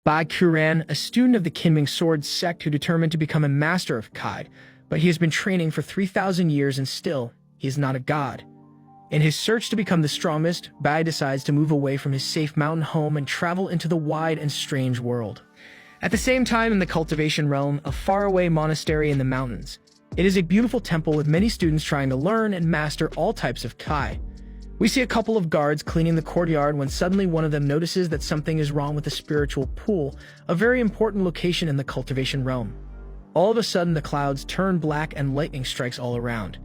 Bai Kuran, a student of the Kinming Sword sect who determined to become a master of Kai, but he has been training for 3,000 years and still, he is not a god. In his search to become the strongest, Bai decides to move away from his safe mountain home and travel into the wide and strange world. At the same time, in the cultivation realm, a faraway monastery in the mountains. It is a beautiful temple with many students trying to learn and master all types of Kai. We see a couple of guards cleaning the courtyard when suddenly one of them notices that something is wrong with the spiritual pool, a very important location in the cultivation realm. All of a sudden, the clouds turn black and lightning strikes all around.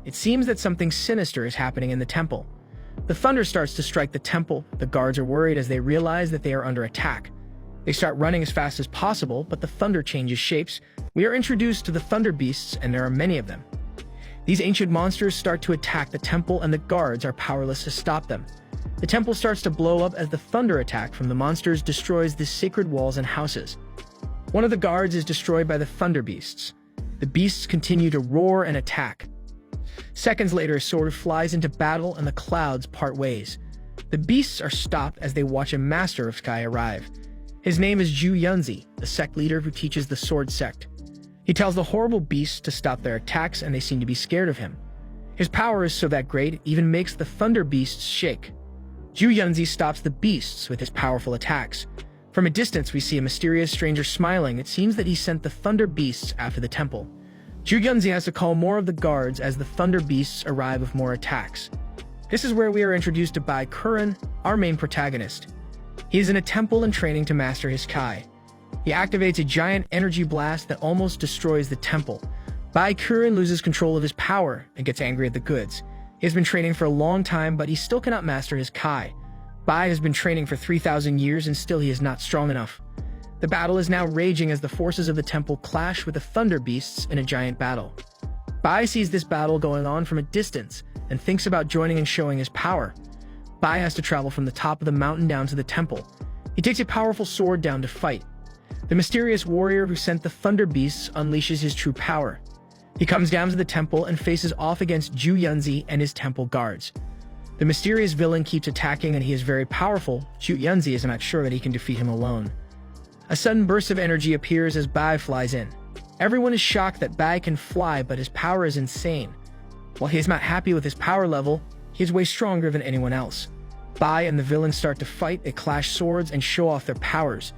It seems that something sinister is happening in the temple. The thunder starts to strike the temple. The guards are worried as they realize that they are under attack. They start running as fast as possible, but the thunder changes shapes. We are introduced to the thunder beasts, and there are many of them. These ancient monsters start to attack the temple, and the guards are powerless to stop them. The temple starts to blow up as the thunder attack from the monsters destroys the sacred walls and houses. One of the guards is destroyed by the thunder beasts. The beasts continue to roar and attack. Seconds later, a sword flies into battle and the clouds part ways. The beasts are stopped as they watch a master of Sky arrive. His name is Zhu Yunzi, the sect leader who teaches the sword sect. He tells the horrible beasts to stop their attacks and they seem to be scared of him. His power is so that great, it even makes the thunder beasts shake. Zhu Yunzi stops the beasts with his powerful attacks. From a distance, we see a mysterious stranger smiling. It seems that he sent the thunder beasts after the temple. Zhu Yunzi has to call more of the guards as the thunder beasts arrive with more attacks. This is where we are introduced to Bai Kuran, our main protagonist. He is in a temple and training to master his Kai. He activates a giant energy blast that almost destroys the temple. Bai Kuran loses control of his power and gets angry at the goods. He has been training for a long time, but he still cannot master his Kai. Bai has been training for 3,000 years and still he is not strong enough. The battle is now raging as the forces of the temple clash with the thunder beasts in a giant battle. Bai sees this battle going on from a distance and thinks about joining and showing his power. Bai has to travel from the top of the mountain down to the temple. He takes a powerful sword down to fight. The mysterious warrior who sent the thunder beasts unleashes his true power. He comes down to the temple and faces off against Zhu Yunzi and his temple guards. The mysterious villain keeps attacking and he is very powerful. Zhu Yunzi is not sure that he can defeat him alone. A sudden burst of energy appears as Bai flies in. Everyone is shocked that Bai can fly, but his power is insane. While he is not happy with his power level, he is way stronger than anyone else. Bai and the villain start to fight, they clash swords and show off their powers.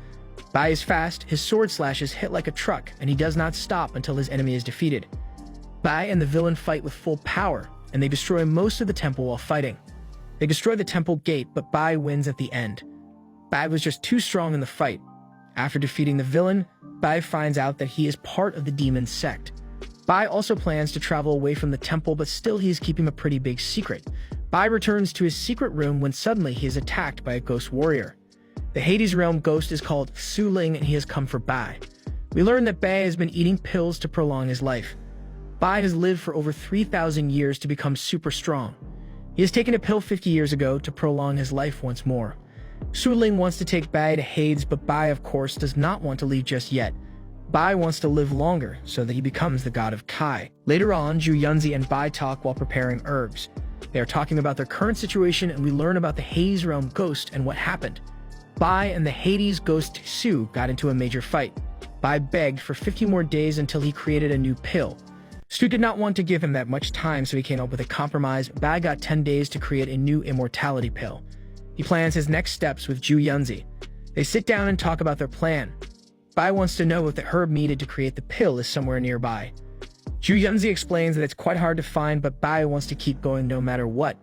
Bai is fast, his sword slashes hit like a truck, and he does not stop until his enemy is defeated. Bai and the villain fight with full power, and they destroy most of the temple while fighting. They destroy the temple gate, but Bai wins at the end. Bai was just too strong in the fight. After defeating the villain, Bai finds out that he is part of the demon sect. Bai also plans to travel away from the temple, but still he is keeping a pretty big secret. Bai returns to his secret room when suddenly he is attacked by a ghost warrior. The Hades realm ghost is called Su Ling and he has come for Bai. We learn that Bai has been eating pills to prolong his life. Bai has lived for over 3,000 years to become super strong. He has taken a pill 50 years ago to prolong his life once more. Su Ling wants to take Bai to Hades, but Bai, of course, does not want to leave just yet. Bai wants to live longer so that he becomes the god of Kai. Later on, Zhu Yunzi and Bai talk while preparing herbs. They are talking about their current situation and we learn about the Hades realm ghost and what happened. Bai and the Hades ghost Su got into a major fight. Bai begged for 50 more days until he created a new pill. Su did not want to give him that much time, so he came up with a compromise. Bai got 10 days to create a new immortality pill. He plans his next steps with Zhu Yunzi. They sit down and talk about their plan. Bai wants to know if the herb needed to create the pill is somewhere nearby. Zhu Yunzi explains that it's quite hard to find, but Bai wants to keep going no matter what.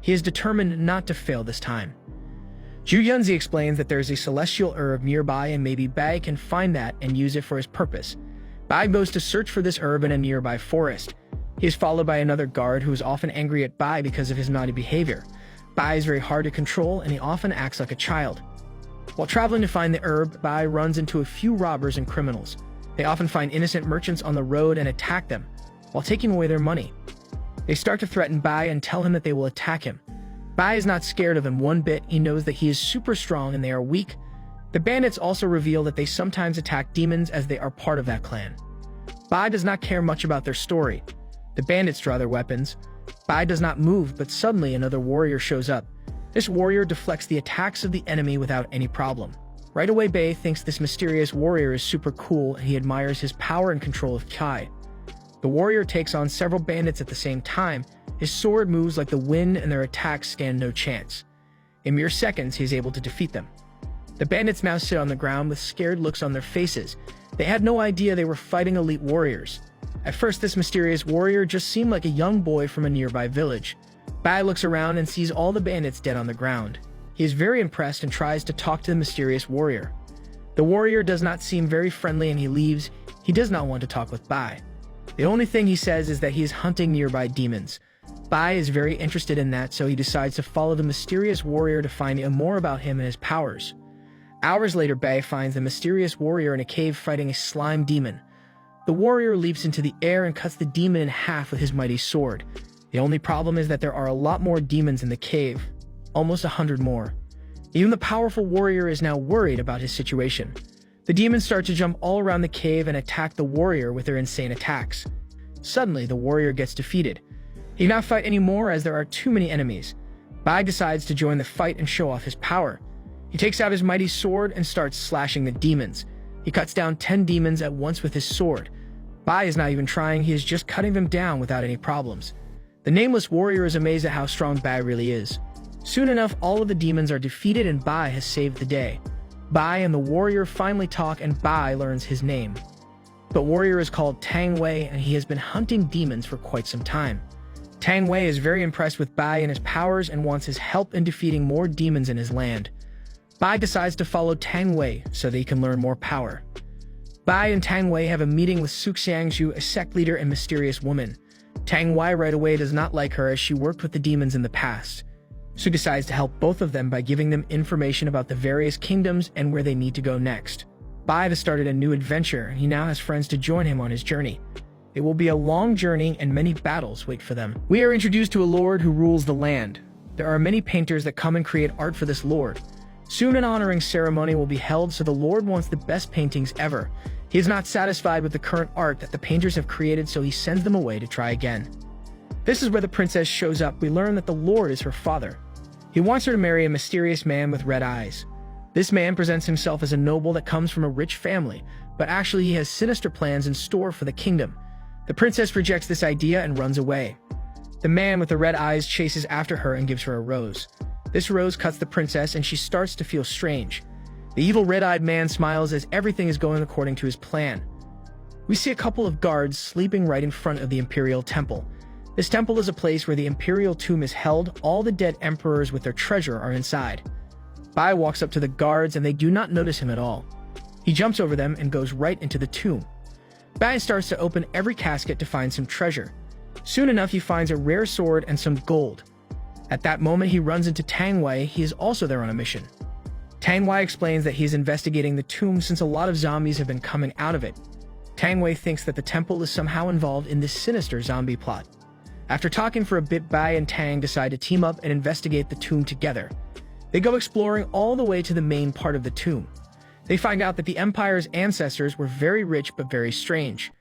He is determined not to fail this time. Zhu Yunzi explains that there is a celestial herb nearby and maybe Bai can find that and use it for his purpose. Bai goes to search for this herb in a nearby forest. He is followed by another guard who is often angry at Bai because of his naughty behavior. Bai is very hard to control and he often acts like a child. While traveling to find the herb, Bai runs into a few robbers and criminals. They often find innocent merchants on the road and attack them, while taking away their money. They start to threaten Bai and tell him that they will attack him. Bai is not scared of them one bit. He knows that he is super strong and they are weak. The bandits also reveal that they sometimes attack demons as they are part of that clan. Bai does not care much about their story. The bandits draw their weapons. Bai does not move, but suddenly another warrior shows up. This warrior deflects the attacks of the enemy without any problem. Right away, Bei thinks this mysterious warrior is super cool and he admires his power and control of Kai. The warrior takes on several bandits at the same time. His sword moves like the wind and their attacks stand no chance. In mere seconds, he is able to defeat them. The bandits now sit on the ground with scared looks on their faces. They had no idea they were fighting elite warriors. At first, this mysterious warrior just seemed like a young boy from a nearby village. Bai looks around and sees all the bandits dead on the ground. He is very impressed and tries to talk to the mysterious warrior. The warrior does not seem very friendly and he leaves. He does not want to talk with Bai. The only thing he says is that he is hunting nearby demons. Bai is very interested in that, so he decides to follow the mysterious warrior to find out more about him and his powers. Hours later, Bai finds the mysterious warrior in a cave fighting a slime demon. The warrior leaps into the air and cuts the demon in half with his mighty sword. The only problem is that there are a lot more demons in the cave, almost 100 more. Even the powerful warrior is now worried about his situation. The demons start to jump all around the cave and attack the warrior with their insane attacks. Suddenly, the warrior gets defeated. He cannot fight anymore as there are too many enemies. Bai decides to join the fight and show off his power. He takes out his mighty sword and starts slashing the demons. He cuts down 10 demons at once with his sword. Bai is not even trying, he is just cutting them down without any problems. The nameless warrior is amazed at how strong Bai really is. Soon enough, all of the demons are defeated and Bai has saved the day. Bai and the warrior finally talk and Bai learns his name. The warrior is called Tang Wei and he has been hunting demons for quite some time. Tang Wei is very impressed with Bai and his powers and wants his help in defeating more demons in his land. Bai decides to follow Tang Wei so that he can learn more power. Bai and Tang Wei have a meeting with Su Xiangzhu, a sect leader and mysterious woman. Tang Wei right away does not like her as she worked with the demons in the past. Su decides to help both of them by giving them information about the various kingdoms and where they need to go next. Bai has started a new adventure and he now has friends to join him on his journey. It will be a long journey and many battles wait for them. We are introduced to a lord who rules the land. There are many painters that come and create art for this lord. Soon an honoring ceremony will be held, so the lord wants the best paintings ever. He is not satisfied with the current art that the painters have created, so he sends them away to try again. This is where the princess shows up. We learn that the lord is her father. He wants her to marry a mysterious man with red eyes. This man presents himself as a noble that comes from a rich family, but actually he has sinister plans in store for the kingdom. The princess rejects this idea and runs away. The man with the red eyes chases after her and gives her a rose. This rose cuts the princess and she starts to feel strange. The evil red-eyed man smiles as everything is going according to his plan. We see a couple of guards sleeping right in front of the Imperial Temple. This temple is a place where the Imperial tomb is held. All the dead emperors with their treasure are inside. Bai walks up to the guards and they do not notice him at all. He jumps over them and goes right into the tomb. Bai starts to open every casket to find some treasure. Soon enough, he finds a rare sword and some gold. At that moment, he runs into Tang Wei. He is also there on a mission. Tang Wei explains that he is investigating the tomb since a lot of zombies have been coming out of it. Tang Wei thinks that the temple is somehow involved in this sinister zombie plot. After talking for a bit, Bai and Tang decide to team up and investigate the tomb together. They go exploring all the way to the main part of the tomb. They find out that the Empire's ancestors were very rich but very strange.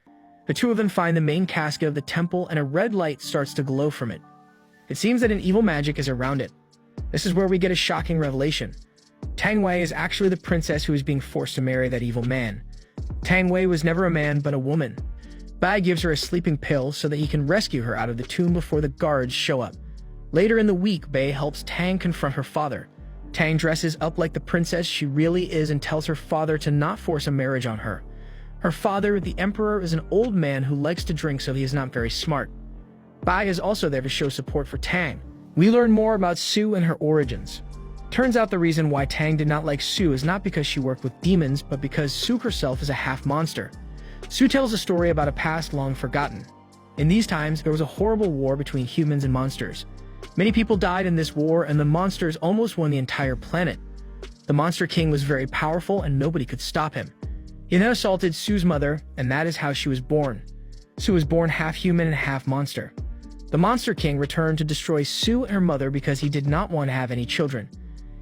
The two of them find the main casket of the temple and a red light starts to glow from it. It seems that an evil magic is around it. This is where we get a shocking revelation. Tang Wei is actually the princess who is being forced to marry that evil man. Tang Wei was never a man but a woman. Bai gives her a sleeping pill so that he can rescue her out of the tomb before the guards show up. Later in the week, Bai helps Tang confront her father. Tang dresses up like the princess she really is and tells her father to not force a marriage on her. Her father, the emperor, is an old man who likes to drink, so he is not very smart. Bai is also there to show support for Tang. We learn more about Su and her origins. Turns out the reason why Tang did not like Su is not because she worked with demons, but because Su herself is a half-monster. Su tells a story about a past long forgotten. In these times, there was a horrible war between humans and monsters. Many people died in this war, and the monsters almost won the entire planet. The Monster King was very powerful, and nobody could stop him. He then assaulted Su's mother, and that is how she was born. Su was born half human and half monster. The Monster King returned to destroy Su and her mother because he did not want to have any children.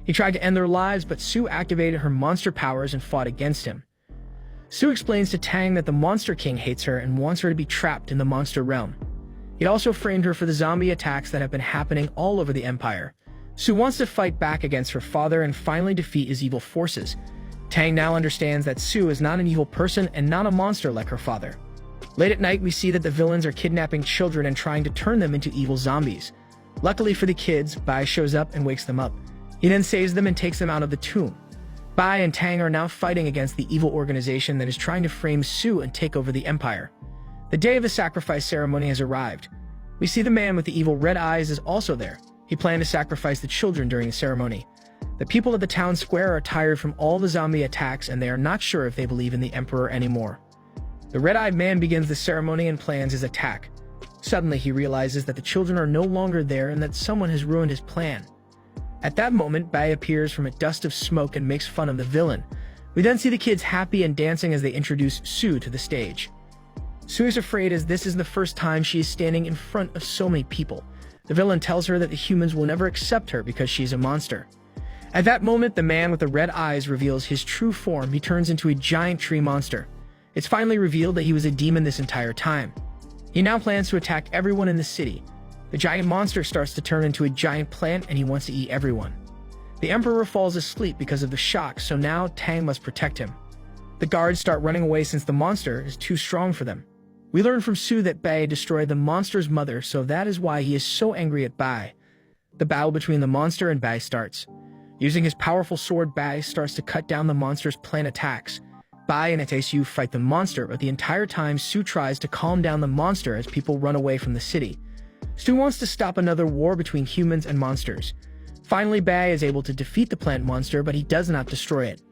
He tried to end their lives, but Su activated her monster powers and fought against him. Su explains to Tang that the Monster King hates her and wants her to be trapped in the monster realm. He also framed her for the zombie attacks that have been happening all over the Empire. Su wants to fight back against her father and finally defeat his evil forces. Tang now understands that Su is not an evil person and not a monster like her father. Late at night, we see that the villains are kidnapping children and trying to turn them into evil zombies. Luckily for the kids, Bai shows up and wakes them up. He then saves them and takes them out of the tomb. Bai and Tang are now fighting against the evil organization that is trying to frame Su and take over the empire. The day of the sacrifice ceremony has arrived. We see the man with the evil red eyes is also there. He planned to sacrifice the children during the ceremony. The people of the town square are tired from all the zombie attacks and they are not sure if they believe in the emperor anymore. The red-eyed man begins the ceremony and plans his attack. Suddenly he realizes that the children are no longer there and that someone has ruined his plan. At that moment, Bai appears from a dust of smoke and makes fun of the villain. We then see the kids happy and dancing as they introduce Su to the stage. Su is afraid as this is the first time she is standing in front of so many people. The villain tells her that the humans will never accept her because she is a monster. At that moment, the man with the red eyes reveals his true form. He turns into a giant tree monster. It's finally revealed that he was a demon this entire time. He now plans to attack everyone in the city. The giant monster starts to turn into a giant plant and he wants to eat everyone. The emperor falls asleep because of the shock, so now Tang must protect him. The guards start running away since the monster is too strong for them. We learn from Su that Bai destroyed the monster's mother, so that is why he is so angry at Bai. The battle between the monster and Bai starts. Using his powerful sword, Bai starts to cut down the monster's plant attacks. Bai and Su fight the monster, but the entire time Su tries to calm down the monster as people run away from the city. Su wants to stop another war between humans and monsters. Finally, Bai is able to defeat the plant monster, but he does not destroy it.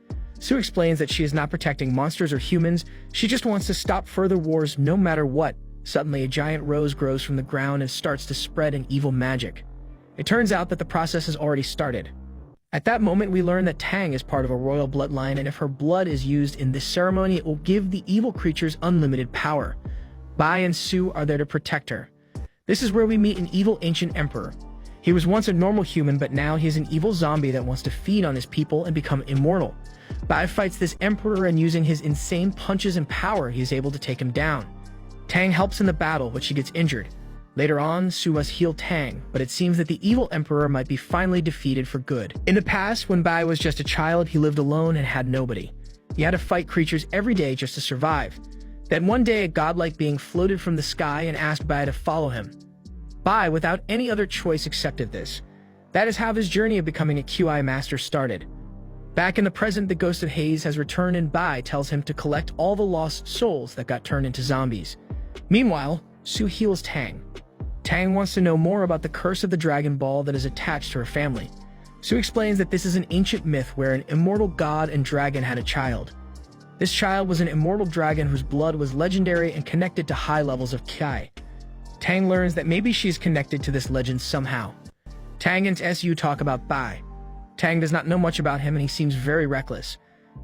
Su explains that she is not protecting monsters or humans, she just wants to stop further wars no matter what. Suddenly, a giant rose grows from the ground and starts to spread an evil magic. It turns out that the process has already started. At that moment, we learn that Tang is part of a royal bloodline, and if her blood is used in this ceremony, it will give the evil creatures unlimited power. Bai and Su are there to protect her. This is where we meet an evil ancient emperor. He was once a normal human, but now he is an evil zombie that wants to feed on his people and become immortal. Bai fights this emperor, and using his insane punches and power, he is able to take him down. Tang helps in the battle, but she gets injured. Later on, Su must heal Tang, but it seems that the evil emperor might be finally defeated for good. In the past, when Bai was just a child, he lived alone and had nobody. He had to fight creatures every day just to survive. Then one day, a godlike being floated from the sky and asked Bai to follow him. Bai, without any other choice, accepted this. That is how his journey of becoming a QI master started. Back in the present, the ghost of Hades has returned and Bai tells him to collect all the lost souls that got turned into zombies. Meanwhile, Su heals Tang. Tang wants to know more about the curse of the Dragon Ball that is attached to her family. Su explains that this is an ancient myth where an immortal god and dragon had a child. This child was an immortal dragon whose blood was legendary and connected to high levels of Ki. Tang learns that maybe she is connected to this legend somehow. Tang and Su talk about Bai. Tang does not know much about him and he seems very reckless.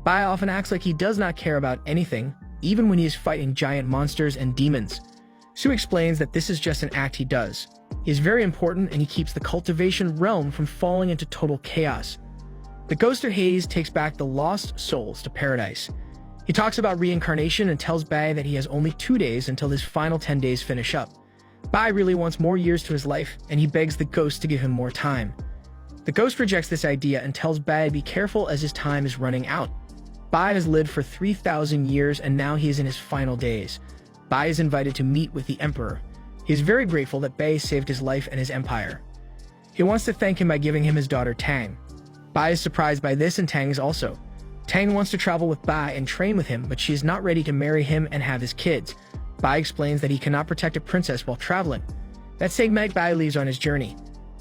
Bai often acts like he does not care about anything, even when he is fighting giant monsters and demons. Su explains that this is just an act he does. He is very important and he keeps the cultivation realm from falling into total chaos. The ghost of Hades takes back the lost souls to paradise. He talks about reincarnation and tells Bai that he has only 2 days until his final 10 days finish up. Bai really wants more years to his life and he begs the ghost to give him more time. The ghost rejects this idea and tells Bai to be careful as his time is running out. Bai has lived for 3,000 years and now he is in his final days. Bai is invited to meet with the emperor. He is very grateful that Bai saved his life and his empire. He wants to thank him by giving him his daughter Tang. Bai is surprised by this and Tang is also. Tang wants to travel with Bai and train with him, but she is not ready to marry him and have his kids. Bai explains that he cannot protect a princess while traveling. That same night, Bai leaves on his journey.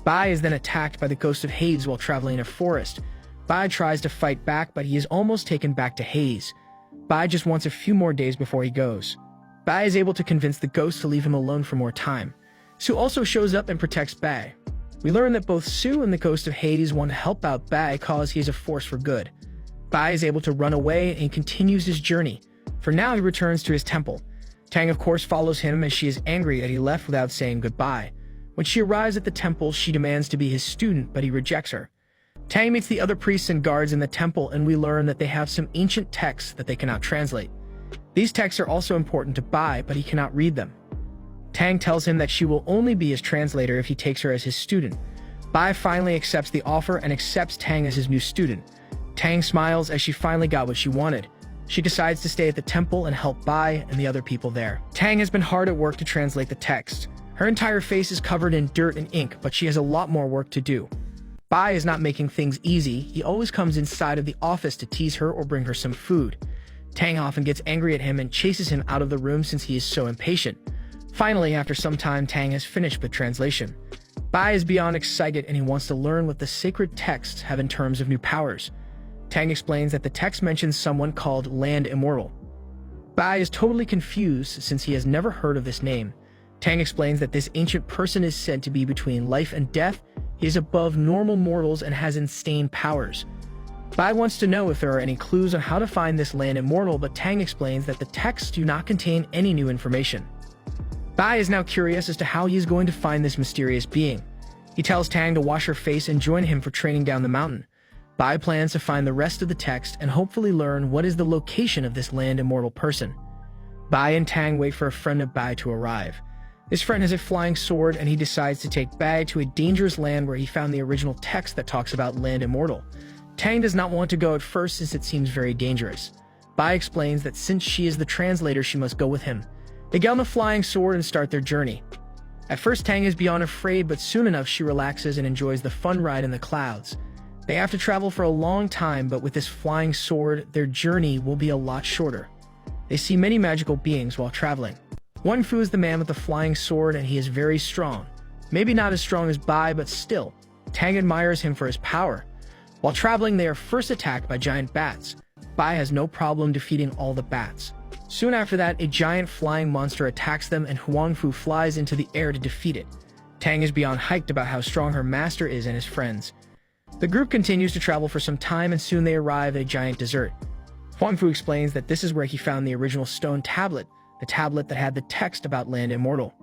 Bai is then attacked by the ghost of Hades while traveling in a forest. Bai tries to fight back, but he is almost taken back to Hades. Bai just wants a few more days before he goes. Bai is able to convince the ghost to leave him alone for more time. Su also shows up and protects Bai. We learn that both Su and the ghost of Hades want to help out Bai cause he is a force for good. Bai is able to run away and he continues his journey. For now, he returns to his temple. Tang of course follows him as she is angry that he left without saying goodbye. When she arrives at the temple, she demands to be his student, but he rejects her. Tang meets the other priests and guards in the temple and we learn that they have some ancient texts that they cannot translate. These texts are also important to Bai, but he cannot read them. Tang tells him that she will only be his translator if he takes her as his student. Bai finally accepts the offer and accepts Tang as his new student. Tang smiles as she finally got what she wanted. She decides to stay at the temple and help Bai and the other people there. Tang has been hard at work to translate the text. Her entire face is covered in dirt and ink, but she has a lot more work to do. Bai is not making things easy. He always comes inside of the office to tease her or bring her some food. Tang often gets angry at him and chases him out of the room since he is so impatient. Finally, after some time, Tang has finished with translation. Bai is beyond excited and he wants to learn what the sacred texts have in terms of new powers. Tang explains that the text mentions someone called Land Immortal. Bai is totally confused since he has never heard of this name. Tang explains that this ancient person is said to be between life and death. He is above normal mortals and has insane powers. Bai wants to know if there are any clues on how to find this Land Immortal, but Tang explains that the texts do not contain any new information. Bai is now curious as to how he is going to find this mysterious being. He tells Tang to wash her face and join him for training down the mountain. Bai plans to find the rest of the text and hopefully learn what is the location of this Land Immortal person. Bai and Tang wait for a friend of Bai to arrive. His friend has a flying sword and he decides to take Bai to a dangerous land where he found the original text that talks about Land Immortal. Tang does not want to go at first since it seems very dangerous. Bai explains that since she is the translator, she must go with him. They get on the flying sword and start their journey. At first, Tang is beyond afraid, but soon enough she relaxes and enjoys the fun ride in the clouds. They have to travel for a long time, but with this flying sword, their journey will be a lot shorter. They see many magical beings while traveling. Huang Fu is the man with the flying sword and he is very strong. Maybe not as strong as Bai, but still, Tang admires him for his power. While traveling, they are first attacked by giant bats. Bai has no problem defeating all the bats. Soon after that, a giant flying monster attacks them and Huang Fu flies into the air to defeat it. Tang is beyond hyped about how strong her master is and his friends. The group continues to travel for some time and soon they arrive at a giant desert. Huang Fu explains that this is where he found the original stone tablet, the tablet that had the text about Land Immortal.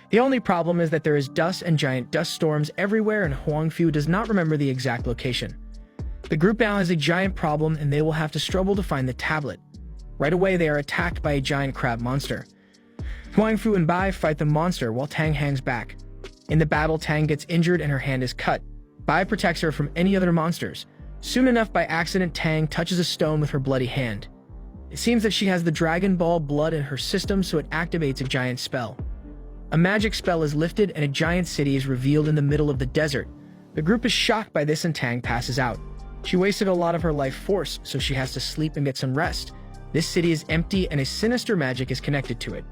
The only problem is that there is dust and giant dust storms everywhere and Huang Fu does not remember the exact location. The group now has a giant problem and they will have to struggle to find the tablet. Right away they are attacked by a giant crab monster. Huang Fu and Bai fight the monster while Tang hangs back. In the battle, Tang gets injured and her hand is cut. Bai protects her from any other monsters. Soon enough, by accident, Tang touches a stone with her bloody hand. It seems that she has the Dragon Ball blood in her system, so it activates a giant spell. A magic spell is lifted and a giant city is revealed in the middle of the desert. The group is shocked by this and Tang passes out. She wasted a lot of her life force, so she has to sleep and get some rest. This city is empty and a sinister magic is connected to it.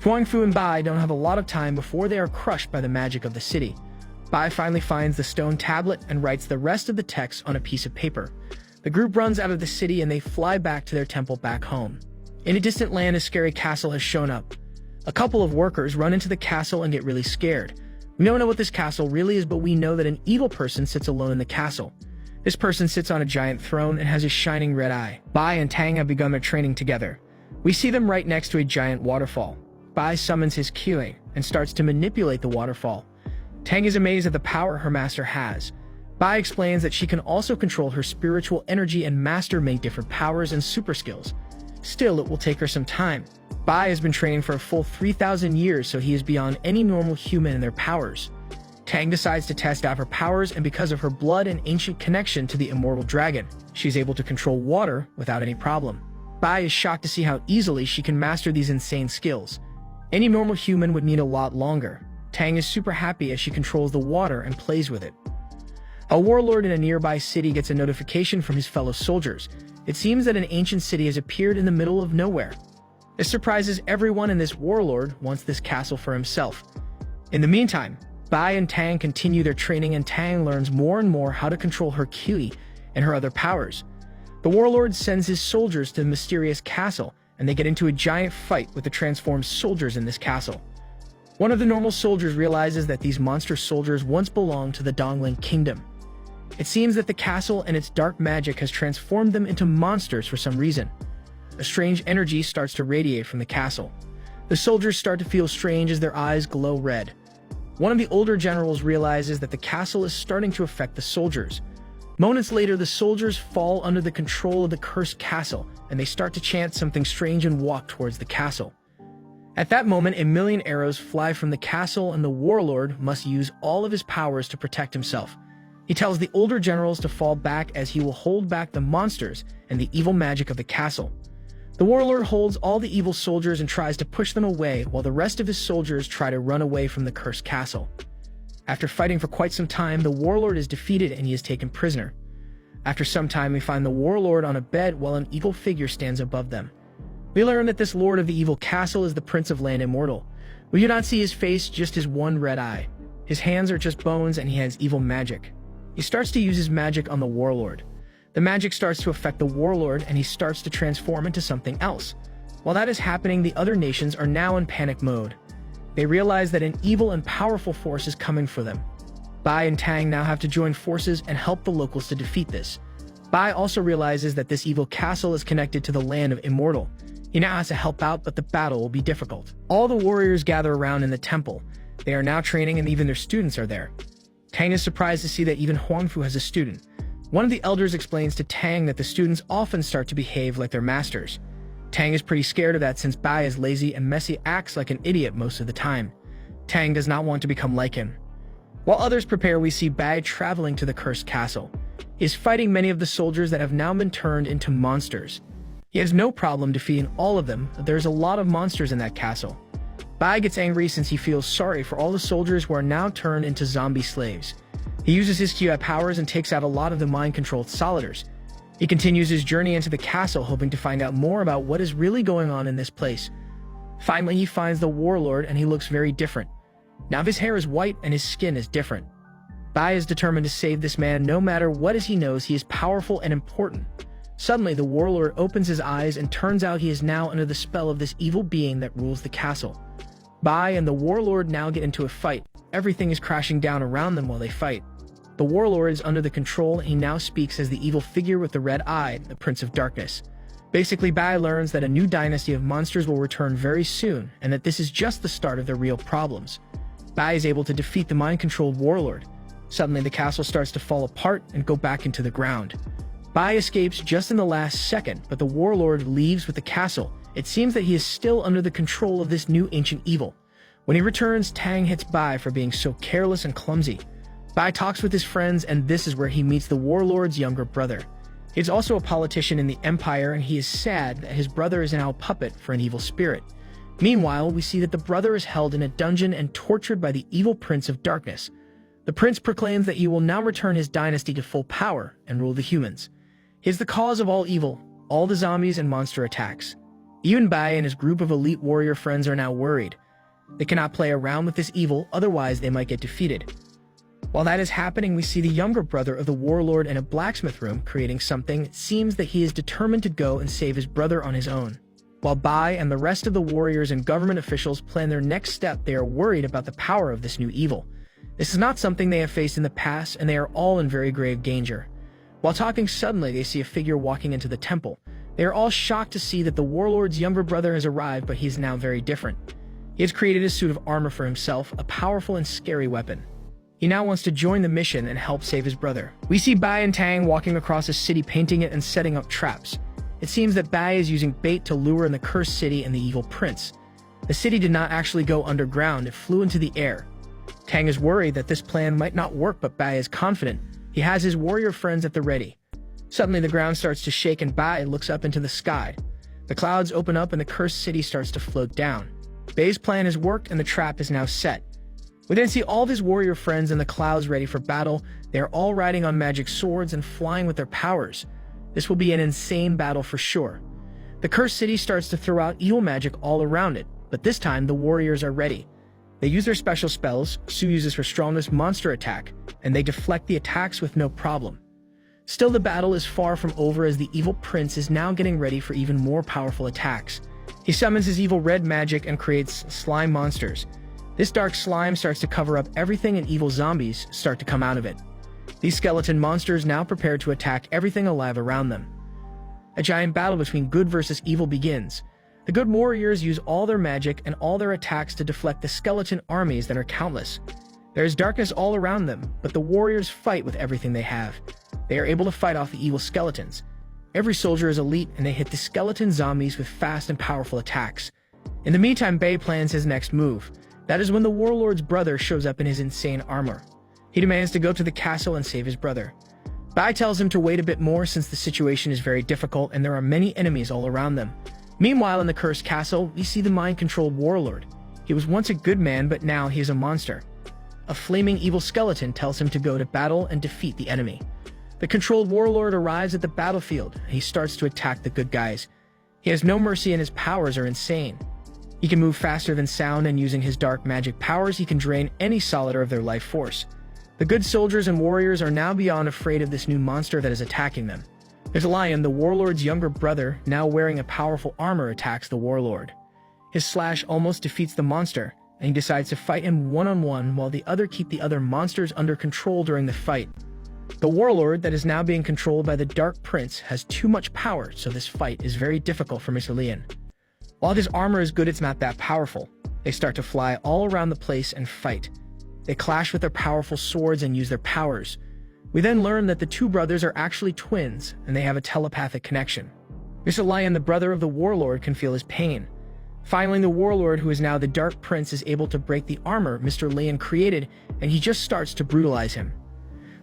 Huang Fu and Bai don't have a lot of time before they are crushed by the magic of the city. Bai finally finds the stone tablet and writes the rest of the text on a piece of paper. The group runs out of the city and they fly back to their temple back home. In a distant land, a scary castle has shown up. A couple of workers run into the castle and get really scared. We don't know what this castle really is, but we know that an evil person sits alone in the castle. This person sits on a giant throne and has a shining red eye. Bai and Tang have begun their training together. We see them right next to a giant waterfall. Bai summons his Qi and starts to manipulate the waterfall. Tang is amazed at the power her master has. Bai explains that she can also control her spiritual energy and master many different powers and super skills. Still, it will take her some time. Bai has been training for a full 3,000 years, so he is beyond any normal human in their powers. Tang decides to test out her powers, and because of her blood and ancient connection to the immortal dragon, she's able to control water without any problem. Bai is shocked to see how easily she can master these insane skills. Any normal human would need a lot longer. Tang is super happy as she controls the water and plays with it. A warlord in a nearby city gets a notification from his fellow soldiers. It seems that an ancient city has appeared in the middle of nowhere. This surprises everyone, and this warlord wants this castle for himself. In the meantime, Bai and Tang continue their training and Tang learns more and more how to control her Qi and her other powers. The warlord sends his soldiers to the mysterious castle, and they get into a giant fight with the transformed soldiers in this castle. One of the normal soldiers realizes that these monster soldiers once belonged to the Dongling Kingdom. It seems that the castle and its dark magic has transformed them into monsters for some reason. A strange energy starts to radiate from the castle. The soldiers start to feel strange as their eyes glow red. One of the older generals realizes that the castle is starting to affect the soldiers. Moments later, the soldiers fall under the control of the cursed castle, and they start to chant something strange and walk towards the castle. At that moment, 1,000,000 arrows fly from the castle, and the warlord must use all of his powers to protect himself. He tells the older generals to fall back as he will hold back the monsters and the evil magic of the castle. The warlord holds all the evil soldiers and tries to push them away while the rest of his soldiers try to run away from the cursed castle. After fighting for quite some time, the warlord is defeated and he is taken prisoner. After some time, we find the warlord on a bed while an evil figure stands above them. We learn that this lord of the evil castle is the Prince of Land Immortal. We do not see his face, just his one red eye. His hands are just bones and he has evil magic. He starts to use his magic on the warlord. The magic starts to affect the warlord and he starts to transform into something else. While that is happening, the other nations are now in panic mode. They realize that an evil and powerful force is coming for them. Bai and Tang now have to join forces and help the locals to defeat this. Bai also realizes that this evil castle is connected to the land of Immortal. He now has to help out, but the battle will be difficult. All the warriors gather around in the temple. They are now training and even their students are there. Tang is surprised to see that even Huangfu has a student. One of the elders explains to Tang that the students often start to behave like their masters. Tang is pretty scared of that since Bai is lazy and Messi acts like an idiot most of the time. Tang does not want to become like him. While others prepare, we see Bai traveling to the cursed castle. He is fighting many of the soldiers that have now been turned into monsters. He has no problem defeating all of them, but there's a lot of monsters in that castle. Bai gets angry since he feels sorry for all the soldiers who are now turned into zombie slaves. He uses his QI powers and takes out a lot of the mind-controlled solidars. He continues his journey into the castle, hoping to find out more about what is really going on in this place. Finally, he finds the warlord and he looks very different. Now his hair is white and his skin is different. Bai is determined to save this man no matter what, as he knows he is powerful and important. Suddenly, the warlord opens his eyes and turns out he is now under the spell of this evil being that rules the castle. Bai and the warlord now get into a fight. Everything is crashing down around them while they fight. The warlord is under the control and he now speaks as the evil figure with the red eye, the Prince of Darkness. Basically, Bai learns that a new dynasty of monsters will return very soon and that this is just the start of their real problems. Bai is able to defeat the mind-controlled warlord. Suddenly, the castle starts to fall apart and go back into the ground. Bai escapes just in the last second, but the warlord leaves with the castle. It seems that he is still under the control of this new ancient evil. When he returns, Tang hits Bai for being so careless and clumsy. Bai talks with his friends, and this is where he meets the warlord's younger brother. He is also a politician in the empire, and he is sad that his brother is now a puppet for an evil spirit. Meanwhile, we see that the brother is held in a dungeon and tortured by the evil Prince of Darkness. The prince proclaims that he will now return his dynasty to full power and rule the humans. He is the cause of all evil, all the zombies and monster attacks. Even Bai and his group of elite warrior friends are now worried. They cannot play around with this evil, otherwise they might get defeated. While that is happening, we see the younger brother of the warlord in a blacksmith room creating something. It seems that he is determined to go and save his brother on his own. While Bai and the rest of the warriors and government officials plan their next step, they are worried about the power of this new evil. This is not something they have faced in the past, and they are all in very grave danger. While talking, suddenly they see a figure walking into the temple. They are all shocked to see that the warlord's younger brother has arrived, but he is now very different. He has created a suit of armor for himself, a powerful and scary weapon. He now wants to join the mission and help save his brother. We see Bai and Tang walking across a city, painting it and setting up traps. It seems that Bai is using bait to lure in the cursed city and the evil prince. The city did not actually go underground, it flew into the air. Tang is worried that this plan might not work, but Bai is confident. He has his warrior friends at the ready. Suddenly, the ground starts to shake and Bai looks up into the sky. The clouds open up and the cursed city starts to float down. Bai's plan has worked and the trap is now set. We then see all of his warrior friends in the clouds ready for battle. They are all riding on magic swords and flying with their powers. This will be an insane battle for sure. The cursed city starts to throw out evil magic all around it, but this time the warriors are ready. They use their special spells. Su uses her strongest monster attack, and they deflect the attacks with no problem. Still, the battle is far from over as the evil prince is now getting ready for even more powerful attacks. He summons his evil red magic and creates slime monsters. This dark slime starts to cover up everything and evil zombies start to come out of it. These skeleton monsters now prepare to attack everything alive around them. A giant battle between good versus evil begins. The good warriors use all their magic and all their attacks to deflect the skeleton armies that are countless. There is darkness all around them, but the warriors fight with everything they have. They are able to fight off the evil skeletons. Every soldier is elite, and they hit the skeleton zombies with fast and powerful attacks. In the meantime, Bai plans his next move. That is when the warlord's brother shows up in his insane armor. He demands to go to the castle and save his brother. Bai tells him to wait a bit more since the situation is very difficult and there are many enemies all around them. Meanwhile, in the cursed castle, we see the mind-controlled warlord. He was once a good man, but now he is a monster. A flaming evil skeleton tells him to go to battle and defeat the enemy. The controlled warlord arrives at the battlefield, and he starts to attack the good guys. He has no mercy and his powers are insane. He can move faster than sound, and using his dark magic powers, he can drain any soldier of their life force. The good soldiers and warriors are now beyond afraid of this new monster that is attacking them. Misalion, the warlord's younger brother, now wearing a powerful armor, attacks the warlord. His slash almost defeats the monster, and he decides to fight him one-on-one while the other keep the other monsters under control during the fight. The warlord that is now being controlled by the Dark Prince has too much power, so this fight is very difficult for Misalion. While his armor is good, it's not that powerful. They start to fly all around the place and fight. They clash with their powerful swords and use their powers. We then learn that the two brothers are actually twins, and they have a telepathic connection. Misalion, the brother of the warlord, can feel his pain. Finally, the warlord, who is now the Dark Prince, is able to break the armor Mr. Lion created, and he just starts to brutalize him.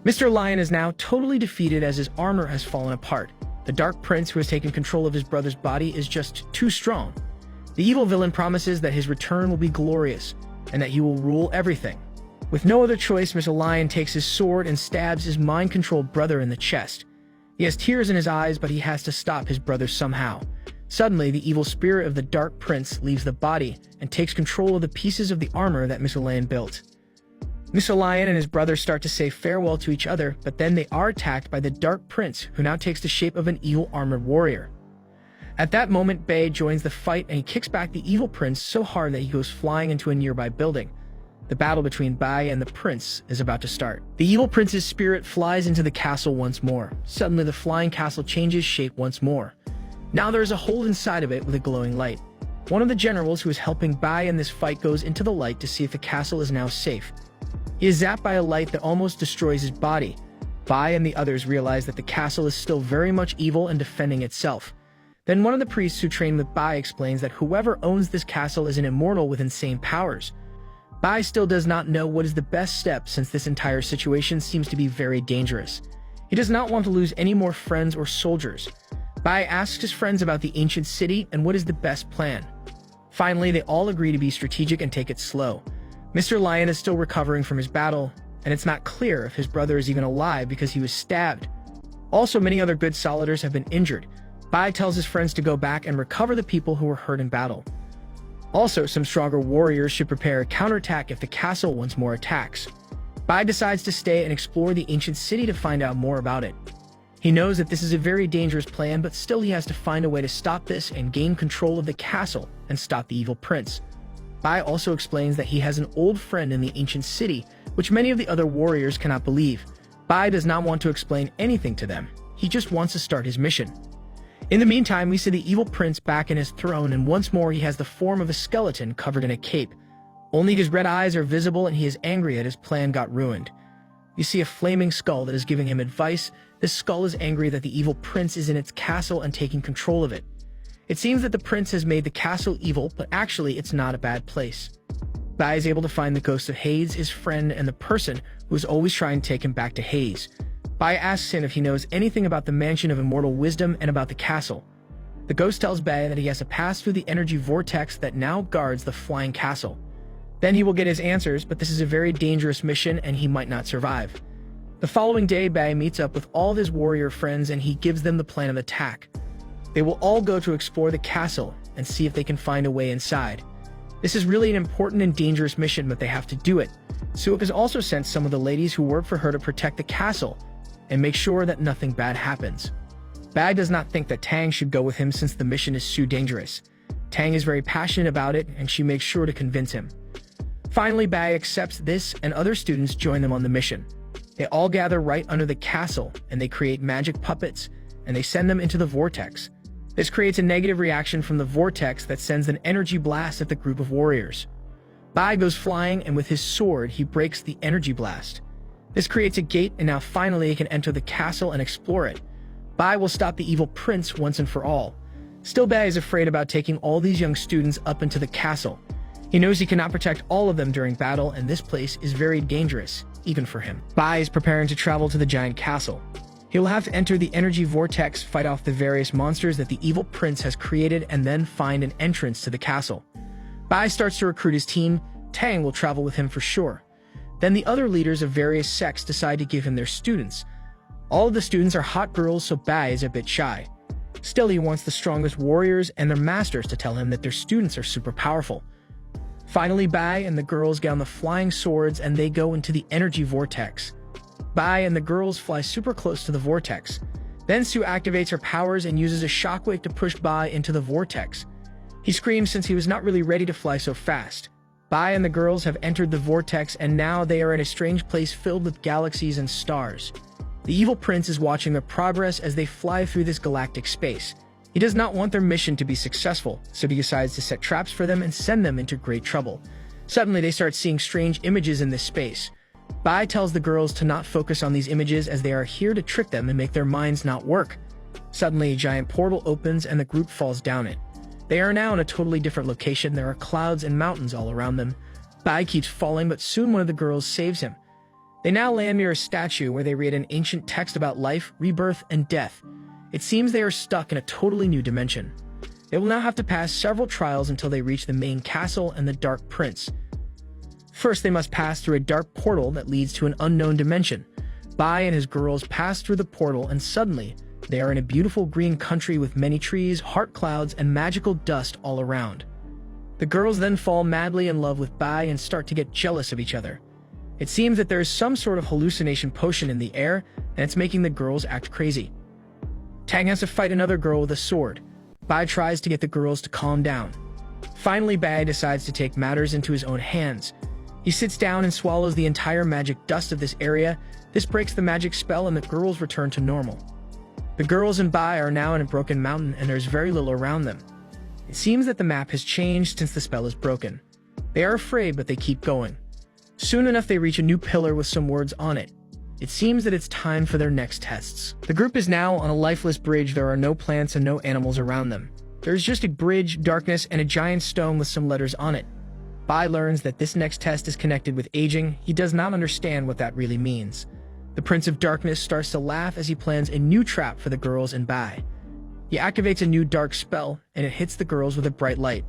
Mr. Lion is now totally defeated as his armor has fallen apart. The Dark Prince, who has taken control of his brother's body, is just too strong. The evil villain promises that his return will be glorious, and that he will rule everything. With no other choice, Mr. Lion takes his sword and stabs his mind-controlled brother in the chest. He has tears in his eyes, but he has to stop his brother somehow. Suddenly, the evil spirit of the Dark Prince leaves the body and takes control of the pieces of the armor that Misalion built. Misalion and his brother start to say farewell to each other, but then they are attacked by the Dark Prince, who now takes the shape of an evil armored warrior. At that moment, Bai joins the fight and he kicks back the evil prince so hard that he goes flying into a nearby building. The battle between Bai and the prince is about to start. The evil prince's spirit flies into the castle once more. Suddenly, the flying castle changes shape once more. Now there is a hole inside of it with a glowing light. One of the generals who is helping Bai in this fight goes into the light to see if the castle is now safe. He is zapped by a light that almost destroys his body. Bai and the others realize that the castle is still very much evil and defending itself. Then one of the priests who trained with Bai explains that whoever owns this castle is an immortal with insane powers. Bai still does not know what is the best step since this entire situation seems to be very dangerous. He does not want to lose any more friends or soldiers. Bai asks his friends about the ancient city and what is the best plan. Finally, they all agree to be strategic and take it slow. Mr. Lion is still recovering from his battle, and it's not clear if his brother is even alive because he was stabbed. Also, many other good soldiers have been injured. Bai tells his friends to go back and recover the people who were hurt in battle. Also, some stronger warriors should prepare a counterattack if the castle once more attacks. Bai decides to stay and explore the ancient city to find out more about it. He knows that this is a very dangerous plan, but still he has to find a way to stop this and gain control of the castle and stop the evil prince. Bai also explains that he has an old friend in the ancient city, which many of the other warriors cannot believe. Bai does not want to explain anything to them. He just wants to start his mission. In the meantime, we see the evil prince back in his throne, and once more he has the form of a skeleton covered in a cape. Only his red eyes are visible, and he is angry that his plan got ruined. You see a flaming skull that is giving him advice. This skull is angry that the evil prince is in its castle and taking control of it. It seems that the prince has made the castle evil, but actually it's not a bad place. Bai is able to find the ghost of Hades, his friend, and the person who is always trying to take him back to Hades. Bai asks him if he knows anything about the Mansion of Immortal Wisdom and about the castle. The ghost tells Bai that he has to pass through the energy vortex that now guards the flying castle. Then he will get his answers, but this is a very dangerous mission and he might not survive. The following day, Bai meets up with all of his warrior friends and he gives them the plan of attack. They will all go to explore the castle and see if they can find a way inside. This is really an important and dangerous mission, but they have to do it. Suip has also sent some of the ladies who work for her to protect the castle and make sure that nothing bad happens. Bai does not think that Tang should go with him since the mission is too dangerous. Tang is very passionate about it and she makes sure to convince him. Finally, Bai accepts this and other students join them on the mission. They all gather right under the castle and they create magic puppets and they send them into the vortex. This creates a negative reaction from the vortex that sends an energy blast at the group of warriors. Bai goes flying and with his sword he breaks the energy blast. This creates a gate and now finally he can enter the castle and explore it. Bai will stop the evil prince once and for all. Still, Bai is afraid about taking all these young students up into the castle. He knows he cannot protect all of them during battle and this place is very dangerous. even for him. Bai is preparing to travel to the giant castle. He will have to enter the energy vortex, fight off the various monsters that the evil prince has created, and then find an entrance to the castle. Bai starts to recruit his team. Tang will travel with him for sure. Then the other leaders of various sects decide to give him their students. All of the students are hot girls, so Bai is a bit shy. Still, he wants the strongest warriors and their masters to tell him that their students are super powerful. Finally, Bai and the girls get on the flying swords and they go into the energy vortex. Bai and the girls fly super close to the vortex. Then Su activates her powers and uses a shockwave to push Bai into the vortex. He screams since he was not really ready to fly so fast. Bai and the girls have entered the vortex and now they are in a strange place filled with galaxies and stars. The evil prince is watching their progress as they fly through this galactic space. He does not want their mission to be successful, so he decides to set traps for them and send them into great trouble. Suddenly, they start seeing strange images in this space. Bai tells the girls to not focus on these images as they are here to trick them and make their minds not work. Suddenly, a giant portal opens and the group falls down it. They are now in a totally different location. There are clouds and mountains all around them. Bai keeps falling, but soon one of the girls saves him. They now land near a statue where they read an ancient text about life, rebirth, and death. It seems they are stuck in a totally new dimension. They will now have to pass several trials until they reach the main castle and the Dark Prince. First, they must pass through a dark portal that leads to an unknown dimension. Bai and his girls pass through the portal and suddenly, they are in a beautiful green country with many trees, heart clouds, and magical dust all around. The girls then fall madly in love with Bai and start to get jealous of each other. It seems that there is some sort of hallucination potion in the air, and it's making the girls act crazy. Tang has to fight another girl with a sword. Bai tries to get the girls to calm down. Finally, Bai decides to take matters into his own hands. He sits down and swallows the entire magic dust of this area. This breaks the magic spell and the girls return to normal. The girls and Bai are now in a broken mountain and there's very little around them. It seems that the map has changed since the spell is broken. They are afraid, but they keep going. Soon enough, they reach a new pillar with some words on it. It seems that it's time for their next tests. The group is now on a lifeless bridge. There are no plants and no animals around them. There's just a bridge, darkness, and a giant stone with some letters on it. Bai learns that this next test is connected with aging. He does not understand what that really means. The Prince of Darkness starts to laugh as he plans a new trap for the girls and Bai. He activates a new dark spell, and it hits the girls with a bright light.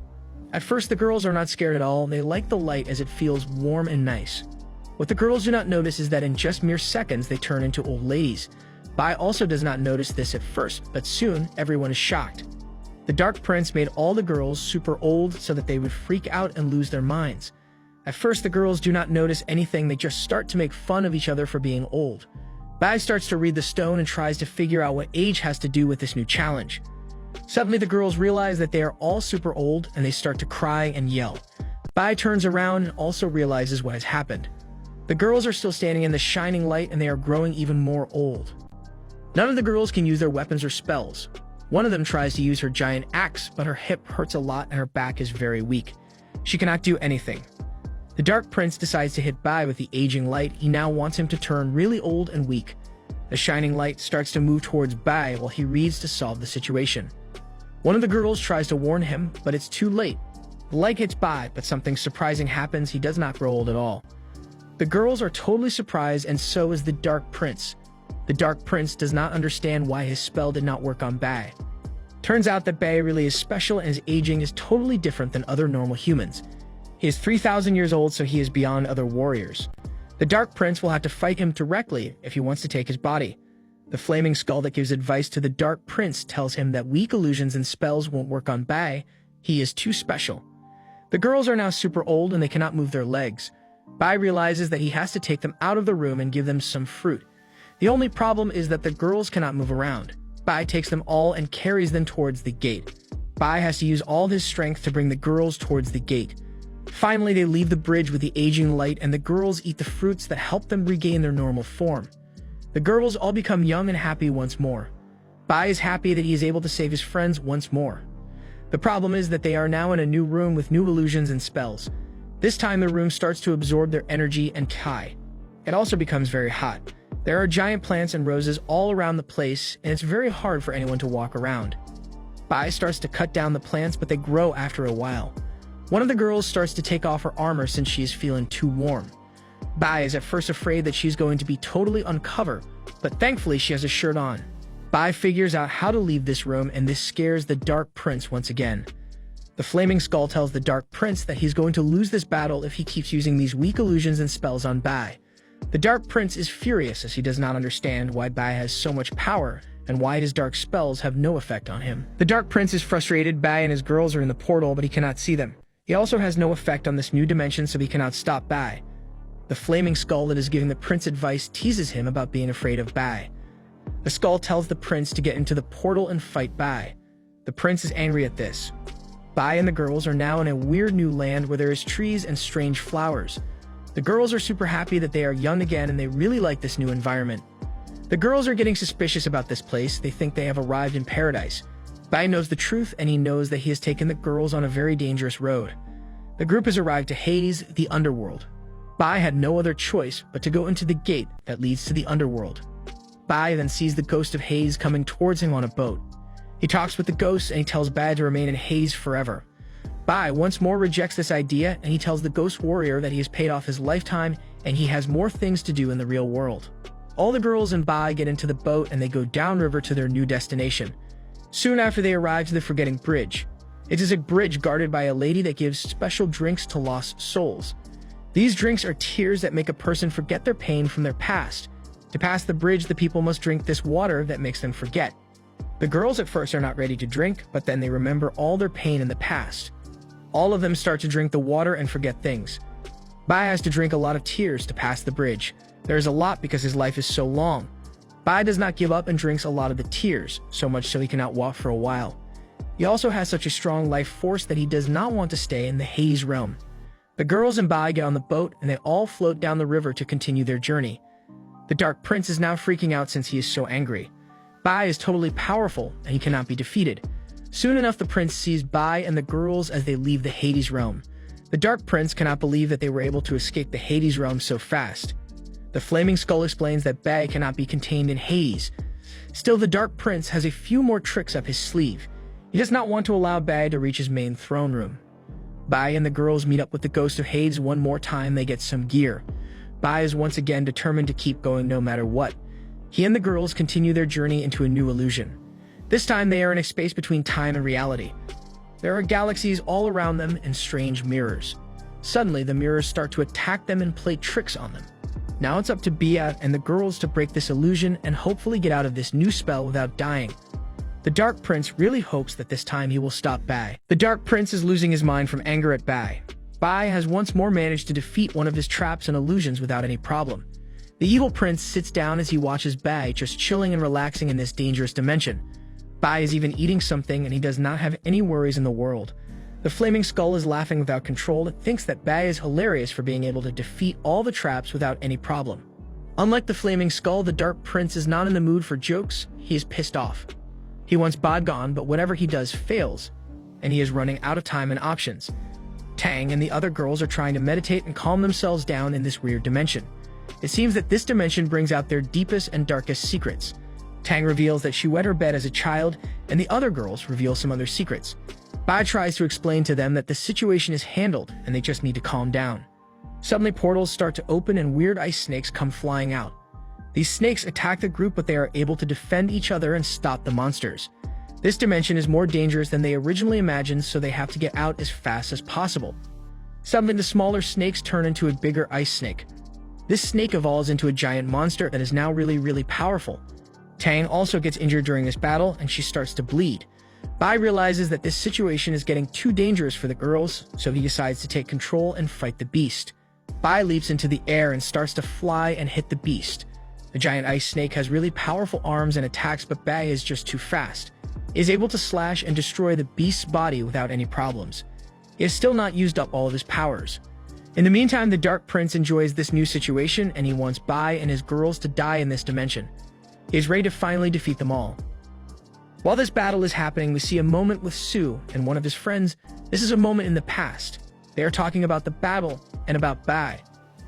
At first, the girls are not scared at all. They like the light as it feels warm and nice. What the girls do not notice is that in just mere seconds, they turn into old ladies. Bai also does not notice this at first, but soon, everyone is shocked. The Dark Prince made all the girls super old so that they would freak out and lose their minds. At first, the girls do not notice anything. They just start to make fun of each other for being old. Bai starts to read the stone and tries to figure out what age has to do with this new challenge. Suddenly, the girls realize that they are all super old and they start to cry and yell. Bai turns around and also realizes what has happened. The girls are still standing in the shining light and they are growing even more old. None of the girls can use their weapons or spells. One of them tries to use her giant axe, but her hip hurts a lot and her back is very weak. She cannot do anything. The Dark Prince decides to hit Bai with the aging light. He now wants him to turn really old and weak. The shining light starts to move towards Bai while he reads to solve the situation. One of the girls tries to warn him, but it's too late. The light hits Bai, but something surprising happens. He does not grow old at all. The girls are totally surprised, and so is the Dark Prince. The Dark Prince does not understand why his spell did not work on Bai. Turns out that Bai really is special and his aging is totally different than other normal humans. He is 3,000 years old, so he is beyond other warriors. The Dark Prince will have to fight him directly if he wants to take his body. The Flaming Skull that gives advice to the Dark Prince tells him that weak illusions and spells won't work on Bai. He is too special. The girls are now super old and they cannot move their legs. Bai realizes that he has to take them out of the room and give them some fruit. The only problem is that the girls cannot move around. Bai takes them all and carries them towards the gate. Bai has to use all his strength to bring the girls towards the gate. Finally, they leave the bridge with the aging light and the girls eat the fruits that help them regain their normal form. The girls all become young and happy once more. Bai is happy that he is able to save his friends once more. The problem is that they are now in a new room with new illusions and spells. This time the room starts to absorb their energy and Kai. It also becomes very hot. There are giant plants and roses all around the place, and it's very hard for anyone to walk around. Bai starts to cut down the plants, but they grow after a while. One of the girls starts to take off her armor since she is feeling too warm. Bai is at first afraid that she's going to be totally uncovered, but thankfully she has a shirt on. Bai figures out how to leave this room, and this scares the Dark Prince once again. The Flaming Skull tells the Dark Prince that he's going to lose this battle if he keeps using these weak illusions and spells on Bai. The Dark Prince is furious as he does not understand why Bai has so much power and why his dark spells have no effect on him. The Dark Prince is frustrated. Bai and his girls are in the portal, but he cannot see them. He also has no effect on this new dimension, so he cannot stop Bai. The Flaming Skull that is giving the prince advice teases him about being afraid of Bai. The skull tells the prince to get into the portal and fight Bai. The prince is angry at this. Bai and the girls are now in a weird new land where there is trees and strange flowers. The girls are super happy that they are young again, and they really like this new environment. The girls are getting suspicious about this place. They think they have arrived in paradise. Bai knows the truth, and he knows that he has taken the girls on a very dangerous road. The group has arrived to Hades, the underworld. Bai had no other choice but to go into the gate that leads to the underworld. Bai then sees the ghost of Hades coming towards him on a boat. He talks with the ghost, and he tells Bai to remain in Hades forever. Bai once more rejects this idea, and he tells the ghost warrior that he has paid off his lifetime and he has more things to do in the real world. All the girls and Bai get into the boat, and they go downriver to their new destination. Soon after, they arrive to the Forgetting Bridge. It is a bridge guarded by a lady that gives special drinks to lost souls. These drinks are tears that make a person forget their pain from their past. To pass the bridge, the people must drink this water that makes them forget. The girls at first are not ready to drink, but then they remember all their pain in the past. All of them start to drink the water and forget things. Bai has to drink a lot of tears to pass the bridge. There is a lot because his life is so long. Bai does not give up and drinks a lot of the tears, so much so he cannot walk for a while. He also has such a strong life force that he does not want to stay in the Hades realm. The girls and Bai get on the boat, and they all float down the river to continue their journey. The Dark Prince is now freaking out since he is so angry. Bai is totally powerful, and he cannot be defeated. Soon enough, the prince sees Bai and the girls as they leave the Hades realm. The Dark Prince cannot believe that they were able to escape the Hades realm so fast. The Flaming Skull explains that Bai cannot be contained in Hades. Still, the Dark Prince has a few more tricks up his sleeve. He does not want to allow Bai to reach his main throne room. Bai and the girls meet up with the ghost of Hades one more time. They get some gear. Bai is once again determined to keep going no matter what. He and the girls continue their journey into a new illusion. This time they are in a space between time and reality. There are galaxies all around them and strange mirrors. Suddenly, the mirrors start to attack them and play tricks on them. Now it's up to Bia and the girls to break this illusion and hopefully get out of this new spell without dying. The Dark Prince really hopes that this time he will stop Bai. The Dark Prince is losing his mind from anger at Bai. Bai has once more managed to defeat one of his traps and illusions without any problem. The evil prince sits down as he watches Bai just chilling and relaxing in this dangerous dimension. Bai is even eating something, and he does not have any worries in the world. The Flaming Skull is laughing without control. It thinks that Bai is hilarious for being able to defeat all the traps without any problem. Unlike the Flaming Skull, the Dark Prince is not in the mood for jokes. He is pissed off. He wants Bai gone, but whatever he does fails, and he is running out of time and options. Tang and the other girls are trying to meditate and calm themselves down in this weird dimension. It seems that this dimension brings out their deepest and darkest secrets. Tang reveals that she wet her bed as a child, and the other girls reveal some other secrets. Bai tries to explain to them that the situation is handled and they just need to calm down. Suddenly, portals start to open and weird ice snakes come flying out. These snakes attack the group, but they are able to defend each other and stop the monsters. This dimension is more dangerous than they originally imagined, so they have to get out as fast as possible. Suddenly, the smaller snakes turn into a bigger ice snake. This snake evolves into a giant monster that is now really powerful. Tang also gets injured during this battle, and she starts to bleed. Bai realizes that this situation is getting too dangerous for the girls, so he decides to take control and fight the beast. Bai leaps into the air and starts to fly and hit the beast. The giant ice snake has really powerful arms and attacks, but Bai is just too fast. He is able to slash and destroy the beast's body without any problems. He has still not used up all of his powers. In the meantime, the Dark Prince enjoys this new situation, and he wants Bai and his girls to die in this dimension. He is ready to finally defeat them all. While this battle is happening, we see a moment with Su and one of his friends. This is a moment in the past. They are talking about the battle and about Bai.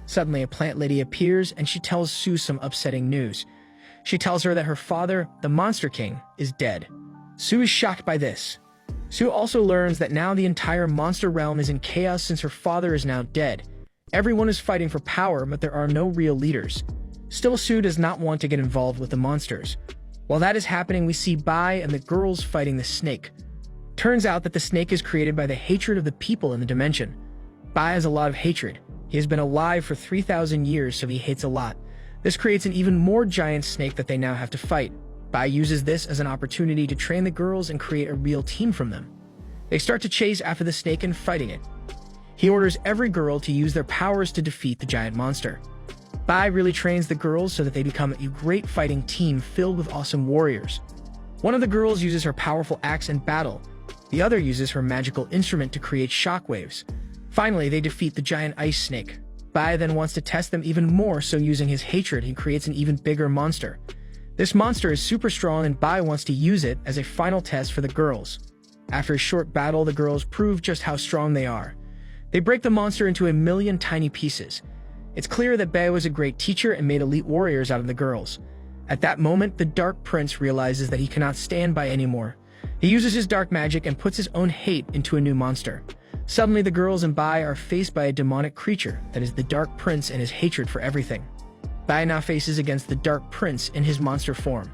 Suddenly, a plant lady appears, and she tells Su some upsetting news. She tells her that her father, the Monster King, is dead. Su is shocked by this. Su also learns that now the entire monster realm is in chaos since her father is now dead. Everyone is fighting for power, but there are no real leaders. Still, Su does not want to get involved with the monsters. While that is happening, we see Bai and the girls fighting the snake. Turns out that the snake is created by the hatred of the people in the dimension. Bai has a lot of hatred. He has been alive for 3,000 years, so he hates a lot. This creates an even more giant snake that they now have to fight. Bai uses this as an opportunity to train the girls and create a real team from them. They start to chase after the snake and fighting it. He orders every girl to use their powers to defeat the giant monster. Bai really trains the girls so that they become a great fighting team filled with awesome warriors. One of the girls uses her powerful axe in battle. The other uses her magical instrument to create shockwaves. Finally, they defeat the giant ice snake. Bai then wants to test them even more, so using his hatred, he creates an even bigger monster. This monster is super strong and Bai wants to use it as a final test for the girls. After a short battle, the girls prove just how strong they are. They break the monster into a million tiny pieces. It's clear that Bai was a great teacher and made elite warriors out of the girls. At that moment, the Dark Prince realizes that he cannot stand Bai anymore. He uses his dark magic and puts his own hate into a new monster. Suddenly, the girls and Bai are faced by a demonic creature that is the Dark Prince and his hatred for everything. Bai now faces against the Dark Prince in his monster form.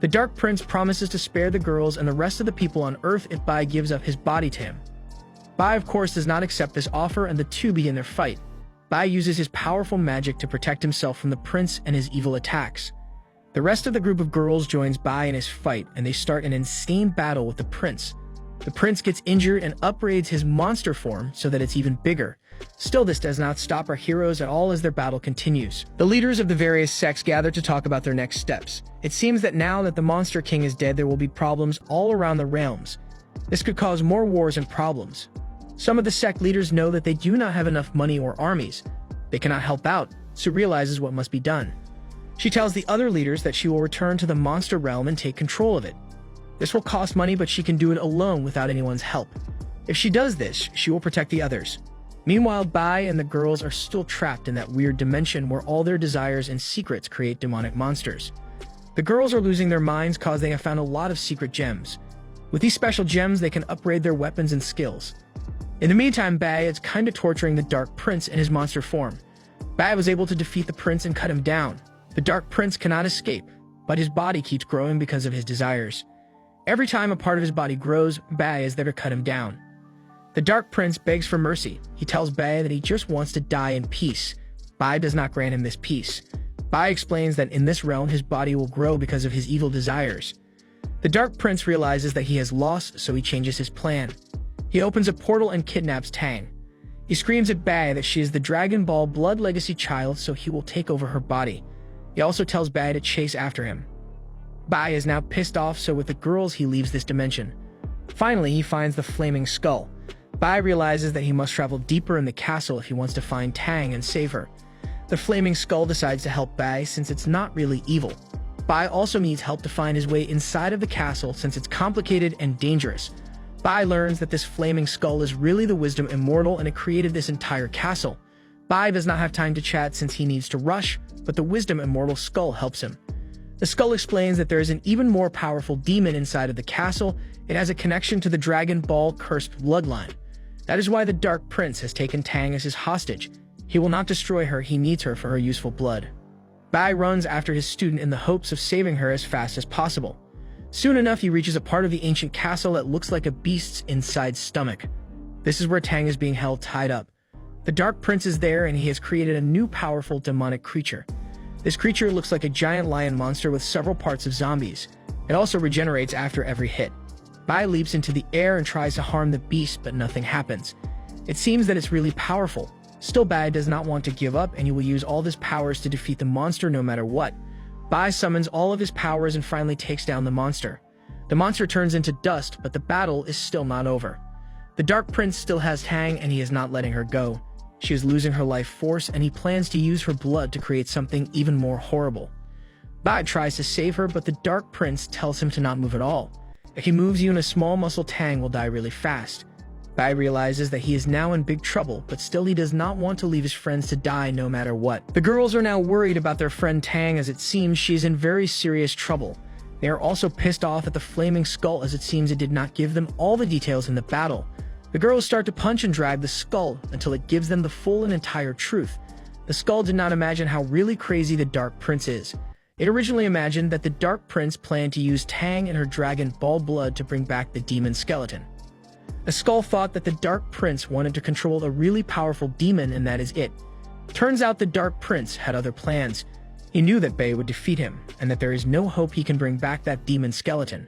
The Dark Prince promises to spare the girls and the rest of the people on Earth if Bai gives up his body to him. Bai, of course, does not accept this offer, and the two begin their fight. Bai uses his powerful magic to protect himself from the prince and his evil attacks. The rest of the group of girls joins Bai in his fight, and they start an insane battle with the prince. The prince gets injured and upgrades his monster form so that it's even bigger. Still, this does not stop our heroes at all as their battle continues. The leaders of the various sects gather to talk about their next steps. It seems that now that the Monster King is dead, there will be problems all around the realms. This could cause more wars and problems. Some of the sect leaders know that they do not have enough money or armies. They cannot help out, so realizes what must be done. She tells the other leaders that she will return to the monster realm and take control of it. This will cost money, but she can do it alone without anyone's help. If she does this, she will protect the others. Meanwhile, Bai and the girls are still trapped in that weird dimension where all their desires and secrets create demonic monsters. The girls are losing their minds cause they have found a lot of secret gems. With these special gems, they can upgrade their weapons and skills. In the meantime, Bai is kinda torturing the Dark Prince in his monster form. Bai was able to defeat the prince and cut him down. The Dark Prince cannot escape, but his body keeps growing because of his desires. Every time a part of his body grows, Bai is there to cut him down. The Dark Prince begs for mercy. He tells Bai that he just wants to die in peace. Bai does not grant him this peace. Bai explains that in this realm his body will grow because of his evil desires. The Dark Prince realizes that he has lost, so he changes his plan. He opens a portal and kidnaps Tang. He screams at Bai that she is the Dragon Ball Blood Legacy child, so he will take over her body. He also tells Bai to chase after him. Bai is now pissed off, so with the girls he leaves this dimension. Finally, he finds the Flaming Skull. Bai realizes that he must travel deeper in the castle if he wants to find Tang and save her. The Flaming Skull decides to help Bai since it's not really evil. Bai also needs help to find his way inside of the castle since it's complicated and dangerous. Bai learns that this Flaming Skull is really the Wisdom Immortal and it created this entire castle. Bai does not have time to chat since he needs to rush, but the Wisdom Immortal Skull helps him. The skull explains that there is an even more powerful demon inside of the castle. It has a connection to the Dragon Ball cursed bloodline. That is why the Dark Prince has taken Tang as his hostage. He will not destroy her, he needs her for her useful blood. Bai runs after his student in the hopes of saving her as fast as possible. Soon enough, he reaches a part of the ancient castle that looks like a beast's inside stomach. This is where Tang is being held tied up. The Dark Prince is there and he has created a new powerful demonic creature. This creature looks like a giant lion monster with several parts of zombies. It also regenerates after every hit. Bai leaps into the air and tries to harm the beast, but nothing happens. It seems that it's really powerful. Still, Bai does not want to give up and he will use all his powers to defeat the monster no matter what. Bai summons all of his powers and finally takes down the monster. The monster turns into dust, but the battle is still not over. The Dark Prince still has Tang and he is not letting her go. She is losing her life force and he plans to use her blood to create something even more horrible. Bai tries to save her, but the Dark Prince tells him to not move at all. If he moves, even a small muscle, Tang will die really fast. Bai realizes that he is now in big trouble, but still he does not want to leave his friends to die no matter what. The girls are now worried about their friend Tang as it seems she is in very serious trouble. They are also pissed off at the Flaming Skull as it seems it did not give them all the details in the battle. The girls start to punch and drag the skull until it gives them the full and entire truth. The skull did not imagine how really crazy the Dark Prince is. It originally imagined that the Dark Prince planned to use Tang and her dragon Ball Blood to bring back the demon skeleton. The skull thought that the Dark Prince wanted to control a really powerful demon, and that is it. Turns out the Dark Prince had other plans. He knew that Bei would defeat him, and that there is no hope he can bring back that demon skeleton.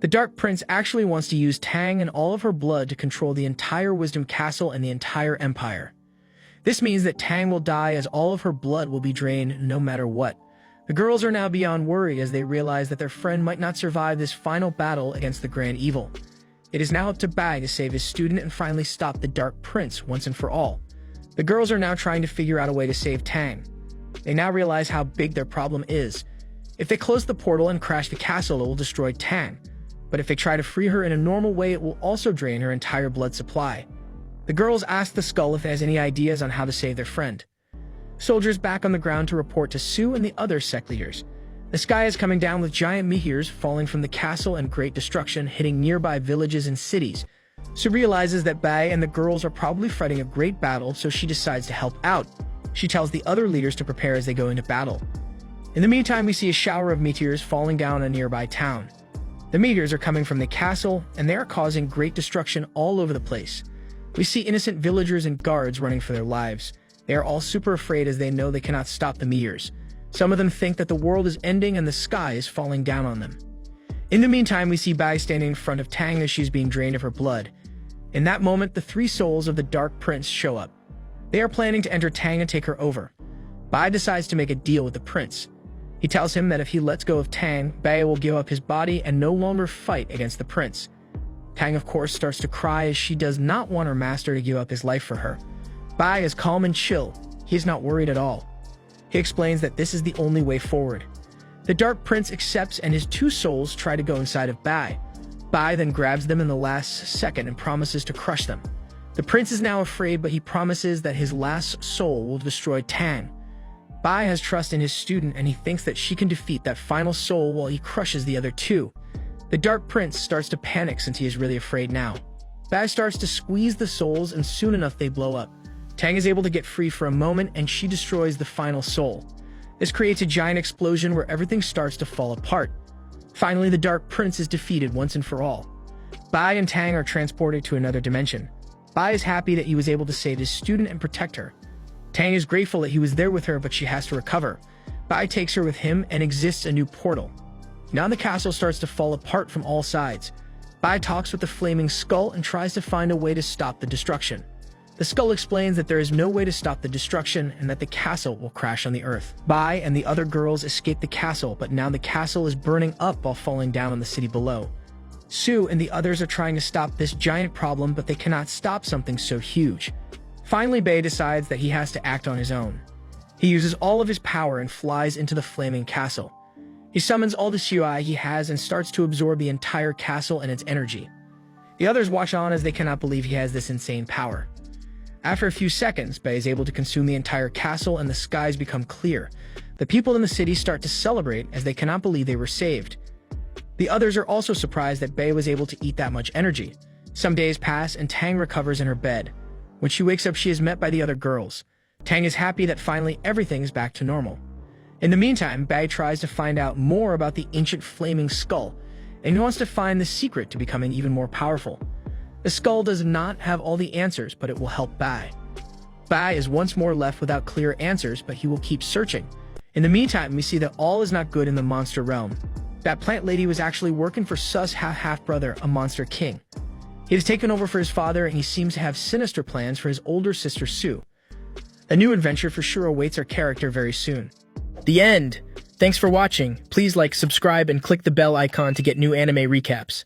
The Dark Prince actually wants to use Tang and all of her blood to control the entire Wisdom Castle and the entire empire. This means that Tang will die, as all of her blood will be drained no matter what. The girls are now beyond worry as they realize that their friend might not survive this final battle against the Grand Evil. It is now up to Bai to save his student and finally stop the Dark Prince once and for all. The girls are now trying to figure out a way to save Tang. They now realize how big their problem is. If they close the portal and crash the castle, it will destroy Tang. But if they try to free her in a normal way, it will also drain her entire blood supply. The girls ask the skull if it has any ideas on how to save their friend. Soldiers back on the ground to report to Su and the other sect leaders. The sky is coming down with giant meteors falling from the castle and great destruction hitting nearby villages and cities. Su realizes that Bai and the girls are probably fighting a great battle, so she decides to help out. She tells the other leaders to prepare as they go into battle. In the meantime, we see a shower of meteors falling down on a nearby town. The meteors are coming from the castle, and they are causing great destruction all over the place. We see innocent villagers and guards running for their lives. They are all super afraid as they know they cannot stop the meteors. Some of them think that the world is ending and the sky is falling down on them. In the meantime, we see Bai standing in front of Tang as she's being drained of her blood. In that moment, the three souls of the Dark Prince show up. They are planning to enter Tang and take her over. Bai decides to make a deal with the prince. He tells him that if he lets go of Tang, Bai will give up his body and no longer fight against the prince. Tang, of course, starts to cry as she does not want her master to give up his life for her. Bai is calm and chill. He is not worried at all. He explains that this is the only way forward. The Dark Prince accepts and his two souls try to go inside of Bai. Bai then grabs them in the last second and promises to crush them. The prince is now afraid, but he promises that his last soul will destroy Tang. Bai has trust in his student and he thinks that she can defeat that final soul while he crushes the other two. The Dark Prince starts to panic since he is really afraid now. Bai starts to squeeze the souls and soon enough they blow up. Tang is able to get free for a moment and she destroys the final soul. This creates a giant explosion where everything starts to fall apart. Finally, the Dark Prince is defeated once and for all. Bai and Tang are transported to another dimension. Bai is happy that he was able to save his student and protect her. Tang is grateful that he was there with her, but she has to recover. Bai takes her with him and exists a new portal. Now the castle starts to fall apart from all sides. Bai talks with the flaming skull and tries to find a way to stop the destruction. The skull explains that there is no way to stop the destruction and that the castle will crash on the earth. Bai and the other girls escape the castle, but now the castle is burning up while falling down on the city below. Su and the others are trying to stop this giant problem, but they cannot stop something so huge. Finally, Bai decides that he has to act on his own. He uses all of his power and flies into the flaming castle. He summons all the Sui he has and starts to absorb the entire castle and its energy. The others watch on as they cannot believe he has this insane power. After a few seconds, Bai is able to consume the entire castle and the skies become clear. The people in the city start to celebrate as they cannot believe they were saved. The others are also surprised that Bai was able to eat that much energy. Some days pass and Tang recovers in her bed. When she wakes up, she is met by the other girls. Tang is happy that finally everything is back to normal. In the meantime, Bai tries to find out more about the ancient flaming skull, and he wants to find the secret to becoming even more powerful. The skull does not have all the answers, but it will help Bai. Bai is once more left without clear answers, but he will keep searching. In the meantime, we see that all is not good in the monster realm. That plant lady was actually working for Su's half-brother, a monster king. He has taken over for his father, and he seems to have sinister plans for his older sister Su. A new adventure for sure awaits our character very soon. The end. Thanks for watching. Please like, subscribe, and click the bell icon to get new anime recaps.